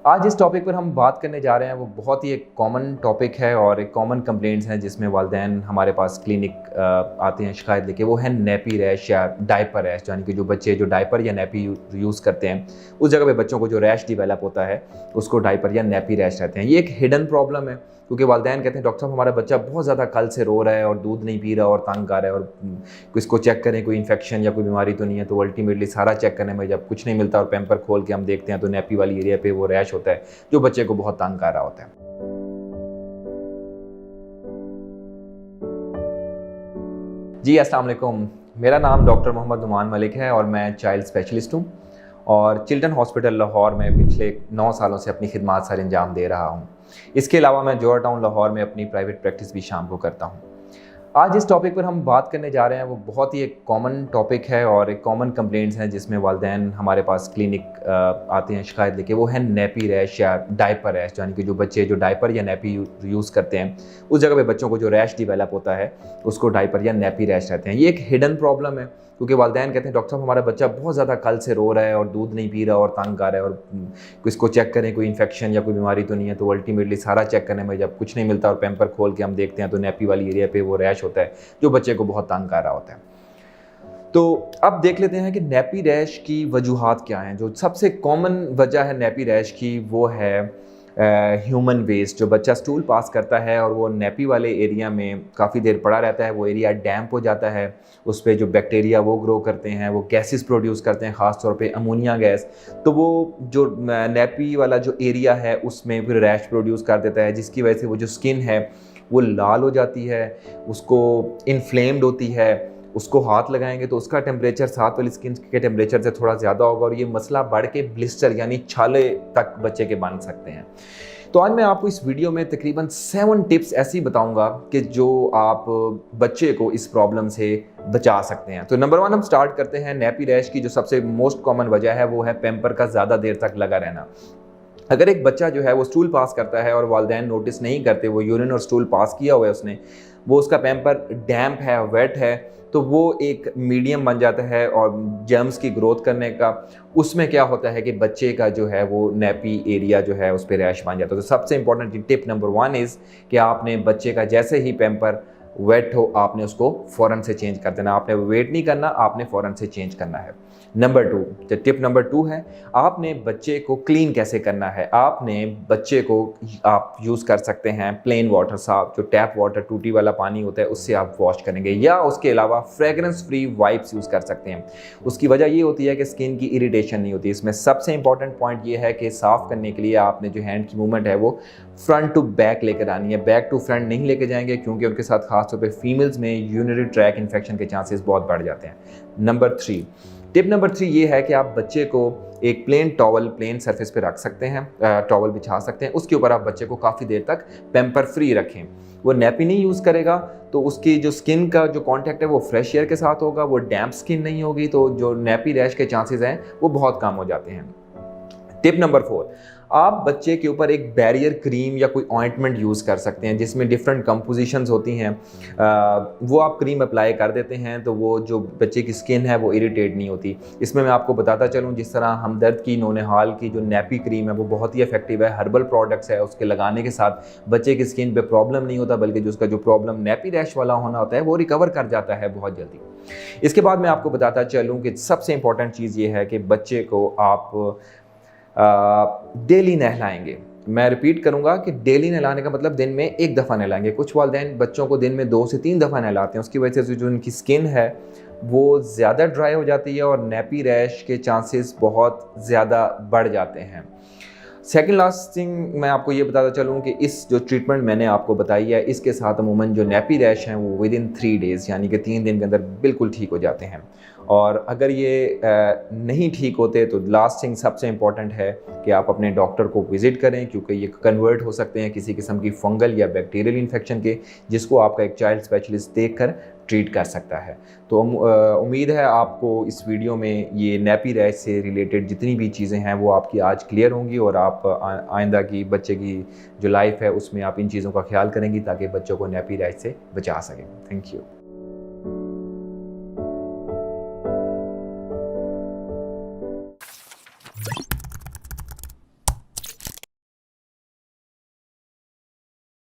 आज जिस टॉपिक पर हम बात करने जा रहे हैं वो बहुत ही एक कॉमन टॉपिक है और एक कॉमन कंप्लेंट्स हैं जिसमें वालिदैन हमारे पास क्लिनिक आते हैं शिकायत लेके। वो है नैपी रैश या डायपर रैश, यानी कि जो बच्चे जो डायपर या नैपी यूज़ करते हैं उस जगह पे बच्चों को जो रैश डिवेलप होता है उसको डायपर या नैपी रैश रहते हैं। ये एक हिडन प्रॉब्लम है क्योंकि वालिदैन कहते हैं डॉक्टर साहब हमारा बच्चा बहुत ज़्यादा कल से रो रहा है और दूध नहीं पी रहा और तंग आ रहा है और इसको चेक करें कोई इन्फेक्शन या कोई बीमारी तो नहीं है। तो अल्टीमेटली सारा चेक करने में जब कुछ नहीं मिलता और पैम्पर खोल के हम देखते हैं तो नैपी वाली एरिया पे वो रैश होता है जो बच्चे को बहुत तंग कर रहा होता है। जी अस्सलाम वालेकुम, मेरा नाम डॉक्टर मोहम्मद नुमान मलिक है और मैं चाइल्ड स्पेशलिस्ट हूँ और चिल्ड्रन हॉस्पिटल लाहौर में पिछले 9 सालों से अपनी खिदमात सर अंजाम दे रहा हूँ। इसके अलावा मैं जॉर्ज टाउन लाहौर में अपनी प्राइवेट प्रैक्टिस भी शाम को करता हूँ। आज जिस टॉपिक पर हम बात करने जा रहे हैं वो बहुत ही एक कॉमन टॉपिक है और एक कॉमन कंप्लेंट्स हैं जिसमें वालिदैन हमारे पास क्लिनिक आते हैं शिकायत लेके। वो है नैपी रैश या डायपर रैश, यानी कि जो बच्चे जो डायपर या नैपी यूज़ करते हैं उस जगह पे बच्चों को जो रैश डिवेलप होता है उसको डायपर या नैपी रैश रहते हैं। ये एक हिडन प्रॉब्लम है क्योंकि वालिदैन कहते हैं डॉक्टर साहब हमारा बच्चा बहुत ज़्यादा कल से रो रहा है और दूध नहीं पी रहा और तंग आ रहा है और इसको चेक करें कोई इन्फेक्शन या कोई बीमारी तो नहीं है। तो अल्टीमेटली सारा चेक करने में जब कुछ नहीं मिलता और पैम्पर खोल के हम देखते हैं तो नैपी वाली एरिया पे वो रैश होता है जो बच्चे को बहुत तंग कर रहा होता है। तो अब देख लेते हैं कि नैपी रैश की वजूहात क्या हैं। जो सबसे कॉमन वजह है नैपी रैश की वो है ह्यूमन वेस्ट। जो बच्चा स्टूल पास करता है और वो नैपी वाले एरिया में काफ़ी देर पड़ा रहता है, वो एरिया डैम्प हो जाता है, उस पर जो बैक्टीरिया वो ग्रो करते हैं, वो गैसेस प्रोड्यूस करते हैं, ख़ास तौर पे अमोनिया गैस। तो वो जो नैपी वाला जो एरिया है उसमें फिर रैश प्रोड्यूस कर देता है जिसकी वजह से वो जो स्किन है वो लाल हो जाती है, उसको इन्फ्लेम्ड होती है। उसको हाथ लगाएंगे तो उसका टेम्परेचर साथ वाली स्किन के टेम्परेचर से थोड़ा ज़्यादा होगा और ये मसला बढ़ के ब्लिस्टर यानी छाले तक बच्चे के बन सकते हैं। तो आज मैं आपको इस वीडियो में तकरीबन 7 टिप्स ऐसी बताऊंगा कि जो आप बच्चे को इस प्रॉब्लम से बचा सकते हैं। तो नंबर 1 हम स्टार्ट करते हैं नैपी रैश की। जो सबसे मोस्ट कॉमन वजह है वो है पैम्पर का ज़्यादा देर तक लगा रहना। अगर एक बच्चा जो है वो स्टूल पास करता है और वालिदैन नोटिस नहीं करते, वो यूरिन और स्टूल पास किया हुआ है उसने, वो उसका पैम्पर डैम्प है, वेट है, तो वो एक मीडियम बन जाता है और जर्म्स की ग्रोथ करने का उसमें क्या होता है कि बच्चे का जो है वो नैपी एरिया जो है उस पर रैश बन जाता है। तो सबसे इंपॉर्टेंट टिप नंबर 1 इज़ कि आपने बच्चे का जैसे ही पैम्पर वेट हो आपने उसको फ़ौरन से चेंज कर देना। आपने वेट नहीं करना, आपने फ़ौरन से चेंज करना है। नंबर 2, जो टिप नंबर 2 है, आपने बच्चे को क्लीन कैसे करना है। आपने बच्चे को आप यूज़ कर सकते हैं प्लेन वाटर, साफ जो टैप वाटर टूटी वाला पानी होता है उससे आप वॉश करेंगे, या उसके अलावा फ्रेगरेंस फ्री वाइप्स यूज़ कर सकते हैं। उसकी वजह ये होती है कि स्किन की इरिटेशन नहीं होती। इसमें सबसे इंपॉर्टेंट पॉइंट ये है कि साफ़ करने के लिए आपने जो हैंड की मूवमेंट है वो फ्रंट टू बैक लेकर आनी है, बैक टू फ्रंट नहीं लेके जाएंगे क्योंकि उनके साथ खासतौर पे फीमेल्स में यूरिनरी ट्रैक इन्फेक्शन के चांसेस बहुत बढ़ जाते हैं। टिप नंबर 3 ये है कि आप बच्चे को एक प्लेन सरफेस पे रख सकते हैं, टॉवल बिछा सकते हैं, उसके ऊपर आप बच्चे को काफ़ी देर तक पैम्पर फ्री रखें। वो नैपी नहीं यूज़ करेगा तो उसकी जो स्किन का जो कांटेक्ट है वो फ्रेश एयर के साथ होगा, वो डैम्प स्किन नहीं होगी, तो जो नैपी रैश के चांसेस हैं वो बहुत कम हो जाते हैं। टिप नंबर 4, आप बच्चे के ऊपर एक बैरियर क्रीम या कोई ऑइंटमेंट यूज़ कर सकते हैं जिसमें डिफरेंट कंपोजिशंस होती हैं। वो आप क्रीम अप्लाई कर देते हैं तो वो जो बच्चे की स्किन है वो इरिटेट नहीं होती। इसमें मैं आपको बताता चलूँ, जिस तरह हमदर्द की नौनिहाल की जो नैपी क्रीम है वो बहुत ही इफेक्टिव है, हर्बल प्रोडक्ट्स है, उसके लगाने के साथ बच्चे की स्किन पे प्रॉब्लम नहीं होता बल्कि जो उसका जो प्रॉब्लम नैपी रैश वाला होना होता है वो रिकवर कर जाता है बहुत जल्दी। इसके बाद मैं आपको बताता चलूँ कि सबसे इंपॉर्टेंट चीज़ ये है कि बच्चे को आप डेली नहलाएंगे। मैं रिपीट करूंगा कि डेली नहलाने का मतलब दिन में 1 दफ़ा नहलाएंगे। कुछ वालिदैन बच्चों को दिन में 2 से 3 दफ़ा नहलाते हैं, उसकी वजह से जो उनकी स्किन है वो ज़्यादा ड्राई हो जाती है और नैपी रैश के चांसेस बहुत ज़्यादा बढ़ जाते हैं। सेकेंड लास्ट थिंग मैं आपको ये बताता चलूँ कि इस जो ट्रीटमेंट मैंने आपको बताई है इसके साथ अमूमन जो नैपी रैश हैं वो विदिन 3 डेज़ यानी कि 3 दिन के अंदर बिल्कुल ठीक हो जाते हैं। और अगर ये नहीं ठीक होते तो लास्ट थिंग सबसे इम्पॉर्टेंट है कि आप अपने डॉक्टर को विज़िट करें क्योंकि ये कन्वर्ट हो सकते हैं किसी किस्म की फंगल या बैक्टीरियल इन्फेक्शन के, जिसको आपका एक चाइल्ड स्पेशलिस्ट देखकर ट्रीट कर सकता है। तो उम्मीद है आपको इस वीडियो में ये नैपी रैश से रिलेटेड जितनी भी चीज़ें हैं वो आपकी आज क्लियर होंगी और आप आइंदा की बच्चे की जो लाइफ है उसमें आप इन चीज़ों का ख्याल करेंगी ताकि बच्चों को नैपी रैश से बचा सकें। Thank you.